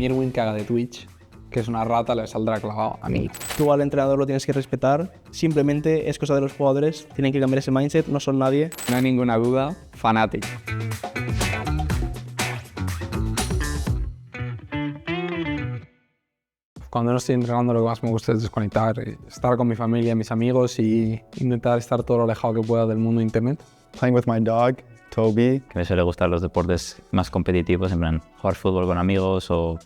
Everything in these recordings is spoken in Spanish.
Mirwin que haga de Twitch, que es una rata, le saldrá clavado a mí. Tú al entrenador lo tienes que respetar, simplemente es cosa de los jugadores, tienen que cambiar ese mindset, no son nadie. No hay ninguna duda, Fnatic. Cuando no estoy entrenando lo que más me gusta es desconectar, estar con mi familia, mis amigos y intentar estar todo lo alejado que pueda del mundo de internet. Playing with my dog, Toby. Que me suele gustar los deportes más competitivos, en plan jugar fútbol con amigos o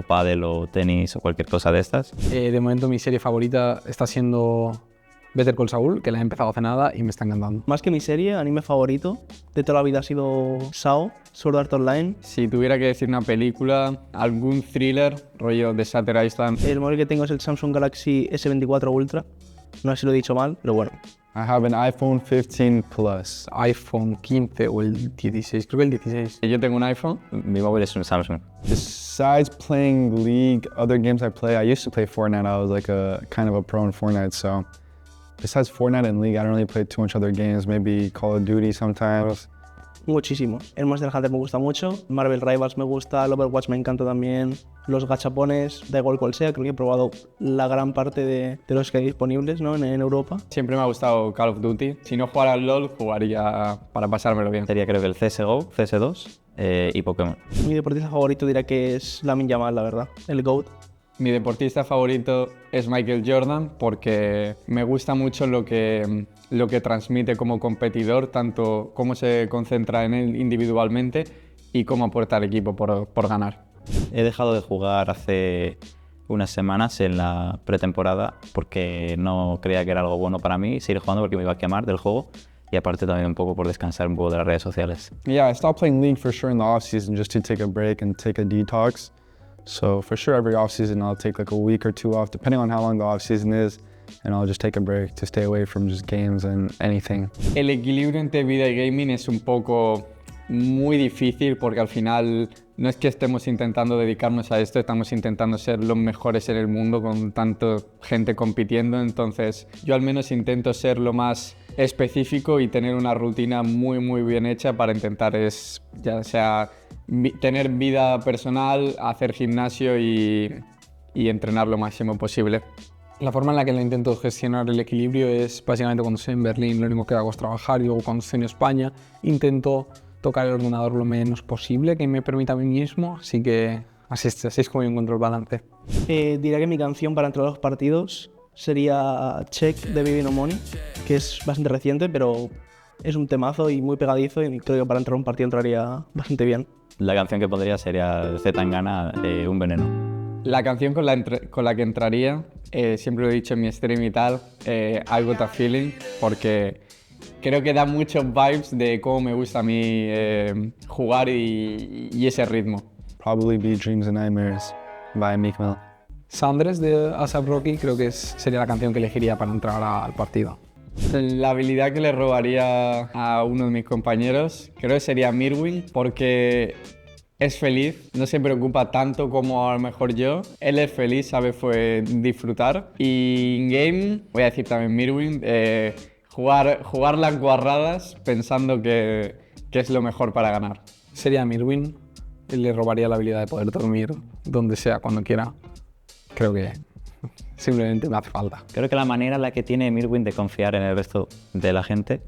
pádel o tenis o cualquier cosa de estas. De momento mi serie favorita está siendo Better Call Saul, que la he empezado hace nada y me está encantando. Más que mi serie, anime favorito de toda la vida ha sido SAO, Sword Art Online. Si tuviera que decir una película, algún thriller, rollo de Shutter Island. El móvil que tengo es el Samsung Galaxy S24 Ultra, no sé si lo he dicho mal, pero bueno. I have an iPhone 15 Plus. iPhone 15 o el 16, creo que el 16. Yo tengo un iPhone. Mi móvil es un Samsung. Besides playing League, other games I play, I used to play Fortnite. I was like a kind of a pro in Fortnite, so besides Fortnite and League, I don't really play too much other games, maybe Call of Duty sometimes. Muchísimo. El Monster Hunter me gusta mucho, Marvel Rivals me gusta, el Overwatch me encanta también, los gachapones, da igual cual sea, creo que he probado la gran parte de los que hay disponibles, ¿no? en Europa. Siempre me ha gustado Call of Duty. Si no jugara al LoL, jugaría para pasármelo bien. Sería creo que el CSGO, CS2 y Pokémon. Mi deportista favorito dirá que es Lamine Yamal, la verdad, el GOAT. Mi deportista favorito es Michael Jordan porque me gusta mucho lo que transmite como competidor, tanto cómo se concentra en él individualmente y cómo aporta al equipo por ganar. He dejado de jugar hace unas semanas en la pretemporada porque no creía que era algo bueno para mí seguir jugando porque me iba a quemar del juego y aparte también un poco por descansar un poco de las redes sociales. Yeah, I stopped playing League for sure in the off season just to take a break and take a detox. So for sure every off season I'll take like a week or two off depending on how long the off season is and I'll just take a break to stay away from just games and anything. El equilibrio entre vida y gaming es un poco muy difícil porque al final no es que estemos intentando dedicarnos a esto, estamos intentando ser los mejores en el mundo con tanta gente compitiendo, entonces yo al menos intento ser lo más específico y tener una rutina muy bien hecha para intentar ya sea tener vida personal, hacer gimnasio y entrenar lo máximo posible. La forma en la que lo intento gestionar el equilibrio es básicamente cuando estoy en Berlín lo único que hago es trabajar y luego cuando estoy en España intento tocar el ordenador lo menos posible que me permita a mí mismo, así que así es como yo encuentro el balance. Diría que mi canción para entrar a los partidos sería Check de Baby No Money, que es bastante reciente, pero es un temazo y muy pegadizo y creo que para entrar a un partido entraría bastante bien. La canción que pondría sería Zetangana, Un Veneno. La canción con la que entraría, siempre lo he dicho en mi stream y tal, I Got a Feeling, porque creo que da muchos vibes de cómo me gusta a mí jugar y ese ritmo. Probably be Dreams and Nightmares by Meek Mill. Sandres de A$AP Rocky creo que sería la canción que elegiría para entrar al partido. La habilidad que le robaría a uno de mis compañeros creo que sería Mirwin porque es feliz, no se preocupa tanto como a lo mejor yo. Él es feliz, sabe disfrutar. Y in-game, voy a decir también Mirwin, jugar las guarradas pensando que es lo mejor para ganar. Sería Mirwin, le robaría la habilidad de poder dormir donde sea, cuando quiera. Creo que simplemente me hace falta. Creo que la manera en la que tiene Mirwin de confiar en el resto de la gente,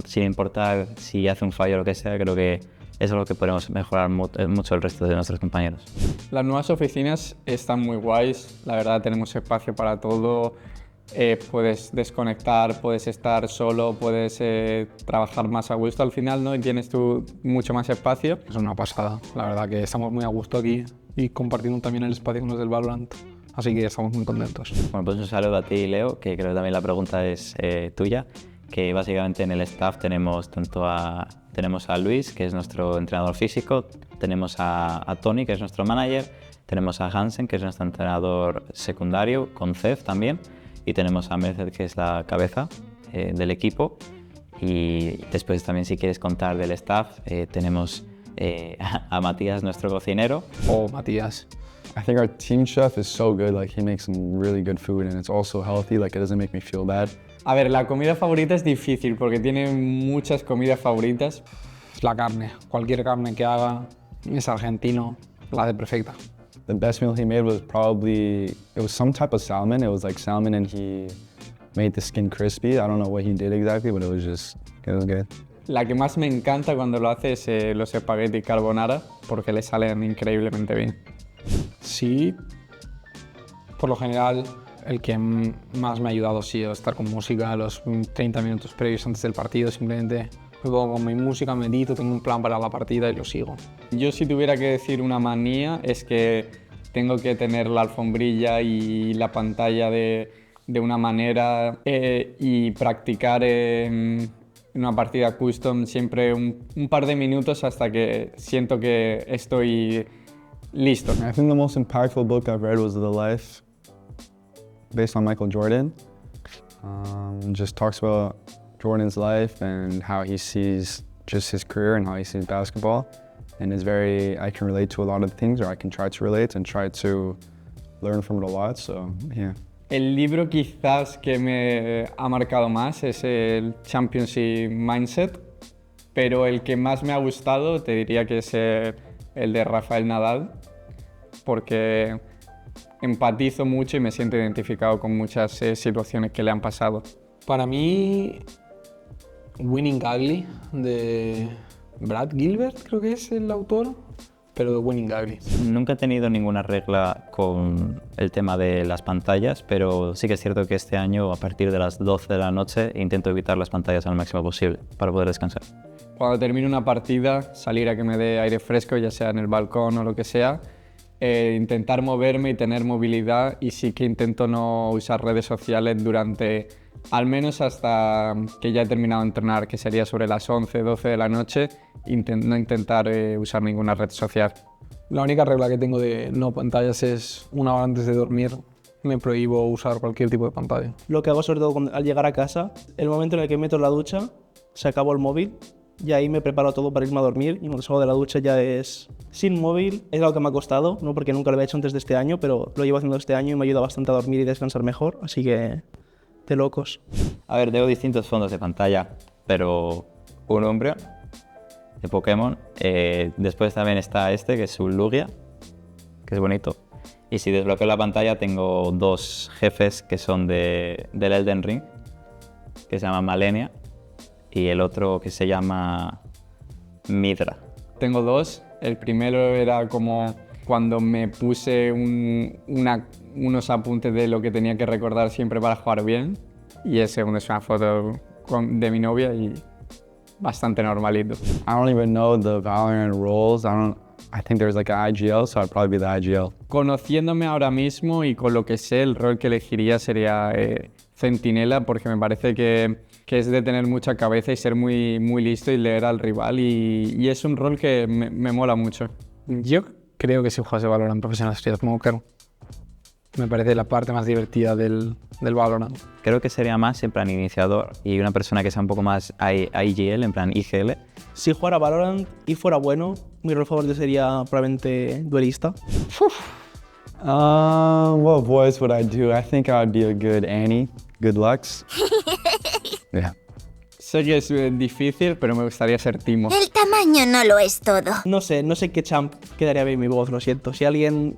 sin importar si hace un fallo o lo que sea, creo que eso es lo que podemos mejorar mucho el resto de nuestros compañeros. Las nuevas oficinas están muy guays, la verdad tenemos espacio para todo. Puedes desconectar, puedes estar solo, puedes trabajar más a gusto al final, ¿no? Y tienes tú mucho más espacio. Es una pasada, la verdad que estamos muy a gusto aquí y compartiendo también el espacio con los del Valorant, así que estamos muy contentos. Bueno, pues un saludo a ti, Leo, que creo que también la pregunta es tuya, que básicamente en el staff tenemos a Luis, que es nuestro entrenador físico, tenemos a Tony, que es nuestro manager, tenemos a Hansen, que es nuestro entrenador secundario, con Cef también, y tenemos a Merced, que es la cabeza del equipo. Y después también, si quieres contar del staff, tenemos a Matías, nuestro cocinero. Matías. I think our team chef is so good, like he makes some really good food and it's also healthy, like it doesn't make me feel bad. A ver, la comida favorita es difícil porque tiene muchas comidas favoritas. Es la carne, cualquier carne que haga, es argentino, la hace perfecta. The best meal he made was probably, it was some type of salmon. It was like salmon and he made the skin crispy. I don't know what he did exactly, but it was good. La que más me encanta cuando lo hace es los espagueti carbonara, porque le salen increíblemente bien. Sí, por lo general, el que más me ha ayudado ha sido estar con música los 30 minutos previos antes del partido. Simplemente me pongo con mi música, medito, tengo un plan para la partida y lo sigo. Yo si tuviera que decir una manía es que tengo que tener la alfombrilla y la pantalla de una manera y practicar en una partida custom siempre un par de minutos hasta que siento que estoy listo. I think the most impactful book I've read was The Life, based on Michael Jordan. Just talks about Jordan's life and how he sees just his career and how he sees basketball. And it's very, I can relate to a lot of things, or I can try to relate and try to learn from it a lot, so yeah. El libro quizás que me ha marcado más es el Championship Mindset, pero el que más me ha gustado te diría que es el de Rafael Nadal, porque empatizo mucho y me siento identificado con muchas situaciones que le han pasado. Para mí, Winning Ugly, de Brad Gilbert, creo que es el autor, pero de Winning Ugly. Nunca he tenido ninguna regla con el tema de las pantallas, pero sí que es cierto que este año, a partir de las 12 de la noche, intento evitar las pantallas al máximo posible para poder descansar. Cuando termine una partida, salir a que me dé aire fresco, ya sea en el balcón o lo que sea, intentar moverme y tener movilidad, y sí que intento no usar redes sociales durante, al menos hasta que ya he terminado de entrenar, que sería sobre las 11, 12 de la noche, no intentar usar ninguna red social. La única regla que tengo de no pantallas es una hora antes de dormir me prohíbo usar cualquier tipo de pantalla. Lo que hago sobre todo al llegar a casa, el momento en el que me meto en la ducha, se acabó el móvil y ahí me preparo todo para irme a dormir, y cuando salgo de la ducha ya es sin móvil. Es algo que me ha costado, no porque nunca lo había hecho antes de este año, pero lo llevo haciendo este año y me ayuda bastante a dormir y descansar mejor, así que de locos. A ver, tengo distintos fondos de pantalla, pero un Umbreon de Pokémon. Después también está este, que es un Lugia, que es bonito. Y si desbloqueo la pantalla tengo dos jefes que son del Elden Ring, que se llaman Malenia, y el otro que se llama Midra. Tengo dos. El primero era como cuando me puse unos apuntes de lo que tenía que recordar siempre para jugar bien. Y el segundo es una foto de mi novia y bastante normalito. I don't even know the Valorant roles. I think there's like an IGL, so I'd probably be the IGL. Conociéndome ahora mismo y con lo que sé, el rol que elegiría sería Centinela, porque me parece que es de tener mucha cabeza y ser muy, muy listo y leer al rival, y es un rol que me mola mucho. Yo creo que si jugase Valorant Professional Street Smoker, me parece la parte más divertida del Valorant. Creo que sería más en plan iniciador y una persona que sea un poco más IGL, en plan IGL. Si jugara Valorant y fuera bueno, mi rol favorito sería probablemente duelista. What voice would I do? I think I would be a good Annie, good Lux. Yeah. Sé que es difícil, pero me gustaría ser Timo. El tamaño no lo es todo. No sé qué champ quedaría bien mi voz, lo siento. Que alguien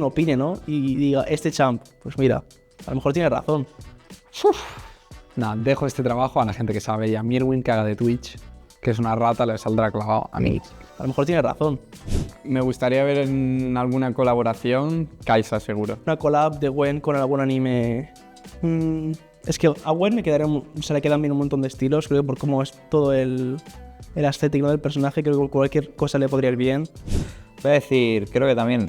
opine, ¿no? Y diga, este champ, pues mira, a lo mejor tiene razón. Nada, dejo este trabajo a la gente que sabe, y a Mirwin, que haga de Twitch, que es una rata, le saldrá clavado. A mí, a lo mejor tiene razón. Me gustaría ver en alguna colaboración Kaisa, seguro. Una collab de Gwen con algún anime. Es que a Gwen se le quedan bien un montón de estilos, creo que por cómo es todo el estético del personaje, creo que cualquier cosa le podría ir bien. Voy a decir, creo que también,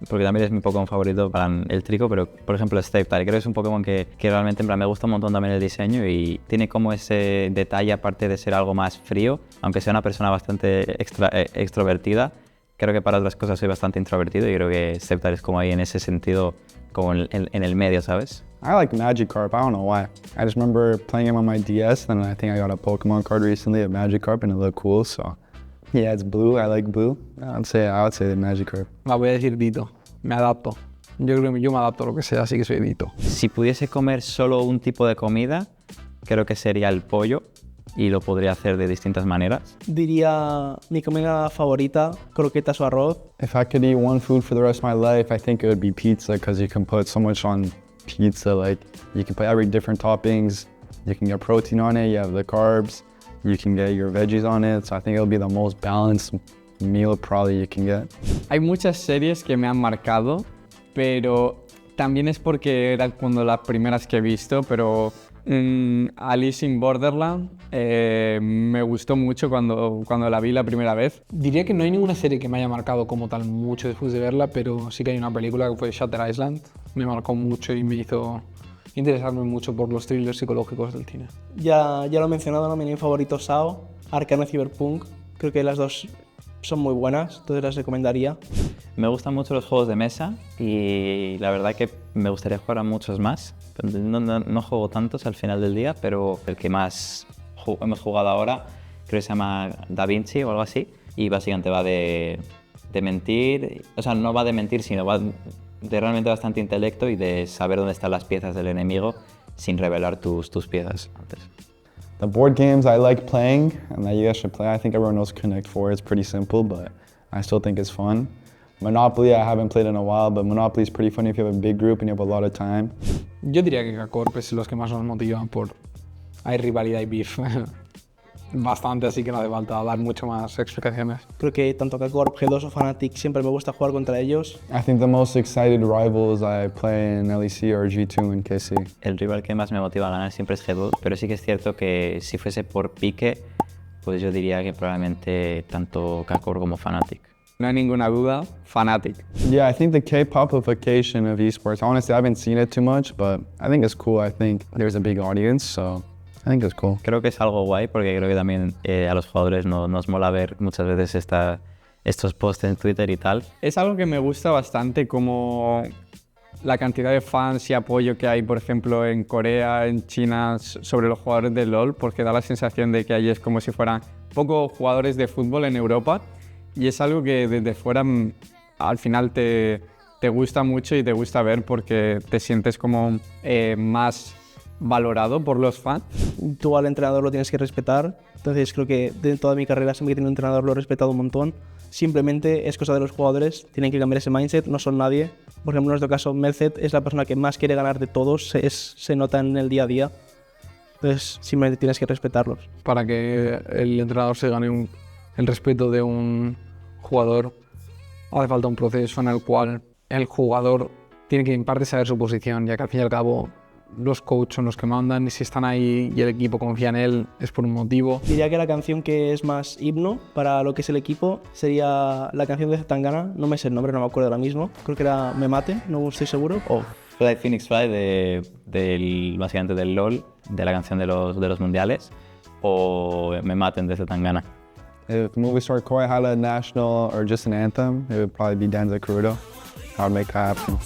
porque también es mi Pokémon favorito para el trico, pero por ejemplo Sceptile, creo que es un Pokémon que realmente en plan, me gusta un montón también el diseño, y tiene como ese detalle, aparte de ser algo más frío, aunque sea una persona bastante extrovertida. Creo que para otras cosas soy bastante introvertido, y creo que Sceptile es como ahí en ese sentido, como en el medio, ¿sabes? I like Magikarp, I don't know why. I just remember playing him on my DS, and I think I got a Pokemon card recently, a Magikarp, and it looked cool, so yeah, it's blue, I like blue. I would say the Magikarp. Voy a decir Ditto, me adapto. Yo creo que yo me adapto a lo que sea, así que soy Ditto. Si pudiese comer solo un tipo de comida, creo que sería el pollo, y lo podría hacer de distintas maneras. Diría mi comida favorita, croquetas o arroz. If I could eat one food for the rest of my life, I think it would be pizza because you can put so much on pizza. Like you can put every different toppings. You can get protein on it. You have the carbs. You can get your veggies on it. So I think it'll be the most balanced meal probably you can get. Hay muchas series que me han marcado, pero también es porque eran cuando las primeras que he visto, pero Alice in Borderland me gustó mucho cuando la vi la primera vez. Diría que no hay ninguna serie que me haya marcado como tal mucho después de verla, pero sí que hay una película que fue Shutter Island. Me marcó mucho y me hizo interesarme mucho por los thrillers psicológicos del cine. Ya lo he mencionado, ¿no? Mi anime favorito SAO, Arcane Cyberpunk. Creo que las dos son muy buenas, entonces las recomendaría. Me gustan mucho los juegos de mesa y la verdad que me gustaría jugar a muchos más. No juego tantos al final del día, pero el que más hemos jugado ahora creo que se llama Da Vinci o algo así, y básicamente va de mentir, o sea, no va de mentir, sino va de realmente bastante intelecto y de saber dónde están las piezas del enemigo sin revelar tus piezas antes. The board games I like playing and that you guys should play, I think everyone knows Connect 4. It's pretty simple, but I still think it's fun. Monopoly I haven't played in a while, but Monopoly is pretty funny if you have a big group and you have a lot of time. Yo diría que K-Corp es los que más nos motivan hay rivalidad y beef bastante, así que no hace falta dar mucho más explicaciones. Creo que tanto K-Corp, G2 o Fnatic siempre me gusta jugar contra ellos. I think the most excited rivals I play in LEC are G2 and KC. El rival que más me motiva a ganar siempre es G2, pero sí que es cierto que si fuese por pique, pues yo diría que probablemente tanto K-Corp como Fnatic. No hay ninguna duda, Fnatic. Yeah, I think the K-popification of esports, honestly, I haven't seen it too much, but I think it's cool. I think there's a big audience, so I think it's cool. Creo que es algo guay porque creo que también a los jugadores nos mola ver muchas veces estos posts en Twitter y tal. Es algo que me gusta bastante, como la cantidad de fans y apoyo que hay, por ejemplo, en Corea, en China, sobre los jugadores de LoL, porque da la sensación de que ahí es como si fueran pocos jugadores de fútbol en Europa. Y es algo que desde fuera al final te gusta mucho y te gusta ver porque te sientes como más valorado por los fans. Tú al entrenador lo tienes que respetar, entonces creo que de toda mi carrera siempre que he tenido un entrenador lo he respetado un montón. Simplemente es cosa de los jugadores, tienen que cambiar ese mindset, no son nadie. Por ejemplo, en nuestro caso, Melcet es la persona que más quiere ganar de todos, se nota en el día a día. Entonces simplemente tienes que respetarlos. Para que el entrenador se gane el respeto de un jugador, hace falta un proceso en el cual el jugador tiene que en parte saber su posición, ya que al fin y al cabo los coaches son los que mandan y si están ahí y el equipo confía en él es por un motivo. Diría que la canción que es más himno para lo que es el equipo sería la canción de Zetangana, no me sé el nombre, no me acuerdo ahora mismo, creo que era Me Mate, no estoy seguro. Fly Phoenix Fly básicamente del LoL, de la canción de los mundiales, o Me Maten de Zetangana. If Movistar Koi had a national or just an anthem, it would probably be Danza Krudo. I would make that happen.